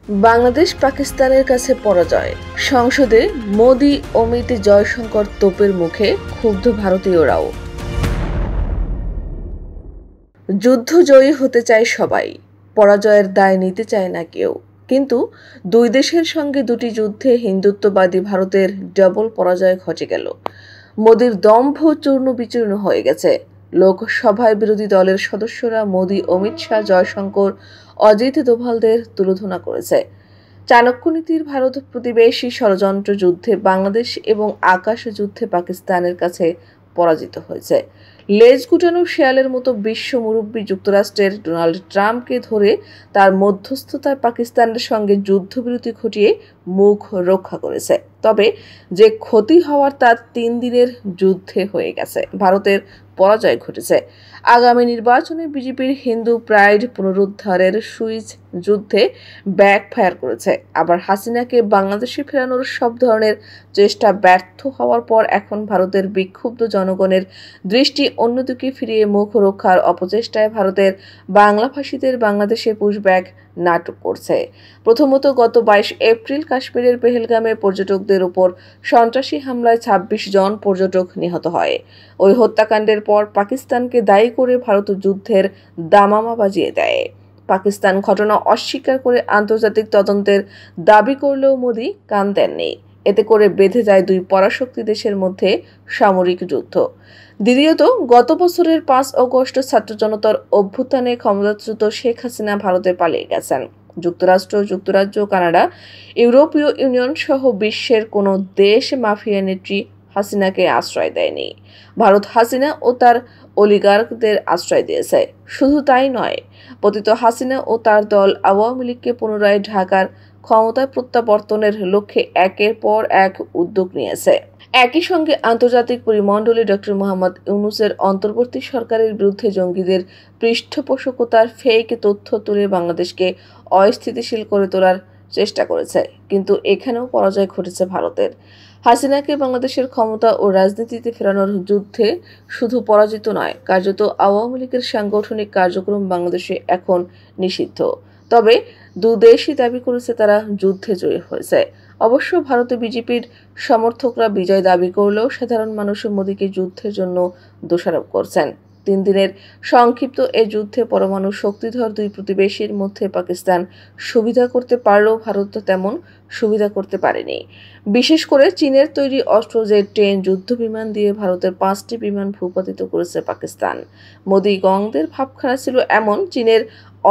বাংলাদেশ পাকিস্তানের কাছে পরাজয়। সংসদে মোদি অমিত জয়শঙ্কর তোপের মুখে ক্ষুব্ধ ভারতীয়রাও। যুদ্ধ জয়ী হতে চায় সবাই, পরাজয়ের দায় নিতে চায় না কেউ। কিন্তু দুই দেশের সঙ্গে দুটি যুদ্ধে হিন্দুত্ববাদী ভারতের ডবল পরাজয় ঘটে গেল। মোদির দম্ভ চূর্ণ বিচূর্ণ হয়ে গেছে। লোকসভায় বিরোধী দলের সদস্যরা মোদি, অমিত শাহ, জয়শঙ্কর, অজিত দোভালদের তুলোধনা করেছে। চাণক্যনীতির ভারত প্রতিবেশী ষড়যন্ত্র যুদ্ধে বাংলাদেশ এবং আকাশ যুদ্ধে পাকিস্তানের কাছে পরাজিত হয়েছে। লেজ গুটানো শেয়ালের মতো বিশ্ব মুরব্বী যুক্তরাষ্ট্রের ডোনাল্ড ট্রাম্পকে ধরে তার মধ্যস্থতায় পাকিস্তানের সঙ্গে যুদ্ধবিরতি ঘটিয়ে মুখ রক্ষা করেছে। তবে যে ক্ষতি হওয়ার তা 3 দিনের যুদ্ধে হয়ে গেছে। ভারতের পরাজয় ঘটেছে। আগামী নির্বাচনে বিজেপির হিন্দু প্রাইড পুনরুদ্ধারের সুইচ যুদ্ধে ব্যাকফায়ার করেছে। আবার হাসিনাকে বাংলাদেশে ফেরানোর সব ধরনের চেষ্টা ব্যর্থ হওয়ার পর এখন ভারতের বিক্ষুব্ধ জনগণের দৃষ্টি অন্যদিকে ফিরিয়ে মুখ রক্ষার অপচেষ্টায় ভারতের বাংলাভাষীদের বাংলাদেশে পুশব্যাক নাটক করছে। প্রথমত, গত 22 এপ্রিল কাশ্মীরের পেহেলগামে পর্যটকদের উপর সন্ত্রাসী হামলায় 26 জন পর্যটক নিহত হয়। ওই হত্যাকাণ্ডের পর পাকিস্তানকে দায়ী করে ভারত যুদ্ধের দামামা বাজিয়ে দেয়। পাকিস্তান ঘটনা অস্বীকার করে আন্তর্জাতিক তদন্তের দাবি করলেও মোদি কান দেননি। এতে করে বেঁধে যায় দুই পরাশক্তি দেশের মধ্যে সামরিক যুদ্ধ। দ্বিতীয়ত, গত বছরের 5 আগস্ট ছাত্র জনতার অভ্যুত্থানে ক্ষমতাচ্যুত শেখ হাসিনা ভারতে পালিয়ে গেছেন। যুক্তরাষ্ট্র, যুক্তরাজ্য, কানাডা, ইউরোপীয় ইউনিয়ন সহ বিশ্বের কোনো দেশ মাফিয়া নেত্রী হাসিনাকে আশ্রয় দেয়নি। ভারত হাসিনা ও তার অলিগার্কদের আশ্রয় দিয়েছে। শুধু তাই নয়, পতিত হাসিনা ও তার দল আওয়ামী লীগকে পুনরায় ঢাকার ক্ষমতায় প্রত্যাবর্তনের লক্ষ্যে একের পর এক উদ্যোগ নিয়েছে। একই সঙ্গে আন্তর্জাতিক পরিমণ্ডলে ডক্টর মোহাম্মদ ইউনূসের অন্তর্বর্তী সরকারের বিরুদ্ধে জঙ্গিদের পৃষ্ঠপোষকতার ফেক তথ্য তুলে বাংলাদেশকে অস্থিতিশীল করে তোলার চেষ্টা করেছে। কিন্তু এখানেও পরাজয় ঘটেছে ভারতের। হাসিনাকে বাংলাদেশের ক্ষমতা ও রাজনীতিতে ফেরানোর যুদ্ধে শুধু পরাজিত নয়, কার্যত আওয়ামী লীগের সাংগঠনিক কার্যক্রম বাংলাদেশে এখন নিষিদ্ধ। তবে দুদেশই দাবি করেছে তারা যুদ্ধে জয়ী হয়েছে। অবশ্য ভারতে বিজেপির সমর্থকরা বিজয় দাবি করলেও সাধারণ মানুষ মোদিকে যুদ্ধের জন্য দোষারোপ করছেন। 3 দিনের সংক্ষিপ্ত এ যুদ্ধে পরমাণু শক্তিধর দুই প্রতিবেশীর মধ্যে পাকিস্তান সুবিধা করতে পারলেও ভারত তেমন সুবিধা করতে পারেনি। বিশেষ করে চীনের তৈরি অস্ত্রজেট, ট্রেন, যুদ্ধবিমান দিয়ে ভারতের 5টি বিমান ভূপাতিত করেছে পাকিস্তান। মোদি গংদের ভাবখানা ছিল এমন, চীনের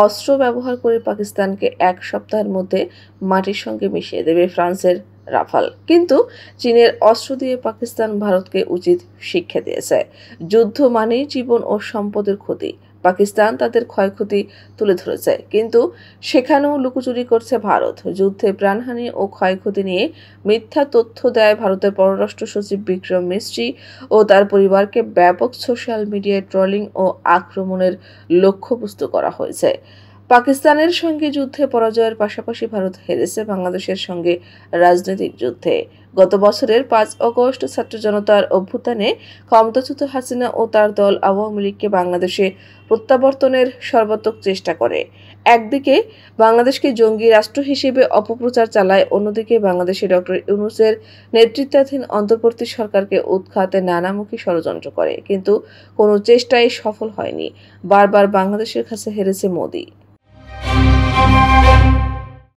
অস্ত্র ব্যবহার করে পাকিস্তানকে 1 সপ্তাহের মধ্যে মাটির সঙ্গে মিশিয়ে দেবে ফ্রান্সের রাফাল। কিন্তু চীনের অস্ত্র দিয়ে পাকিস্তান ভারতকে উচিত শিক্ষা দিয়েছে। যুদ্ধ মানেই জীবন ও সম্পদের ক্ষতি। পাকিস্তান তাদের ক্ষয়ক্ষতি তুলে ধরেছে, কিন্তু সেখানেও লুকোচুরি করছে ভারত। যুদ্ধে প্রাণহানি ও ক্ষয়ক্ষতি নিয়ে মিথ্যা তথ্য দেয় ভারতের পররাষ্ট্র সচিব বিক্রম মিস্ত্রি ও তার পরিবারকে ব্যাপক সোশ্যাল মিডিয়ায় ট্রলিং ও আক্রমণের লক্ষ্যবস্তু করা হয়েছে। পাকিস্তানের সঙ্গে যুদ্ধে পরাজয়ের পাশাপাশি ভারত হেরেছে বাংলাদেশের সঙ্গে রাজনৈতিক যুদ্ধে। গত বছরের 5 আগস্ট ছাত্র জনতার অভ্যুত্থানে ক্ষমতাচ্যুত হাসিনা ও তার দল আওয়ামী লীগকে বাংলাদেশে প্রত্যাবর্তনের সর্বাত্মক চেষ্টা করে। একদিকে বাংলাদেশকে জঙ্গি রাষ্ট্র হিসেবে অপপ্রচার চালায়, অন্যদিকে বাংলাদেশে ডক্টর ইউনূসের নেতৃত্বাধীন অন্তর্বর্তী সরকারকে উৎখাতে নানামুখী ষড়যন্ত্র করে। কিন্তু কোনো চেষ্টাই সফল হয়নি। বারবার বাংলাদেশের কাছে হেরেছে মোদি।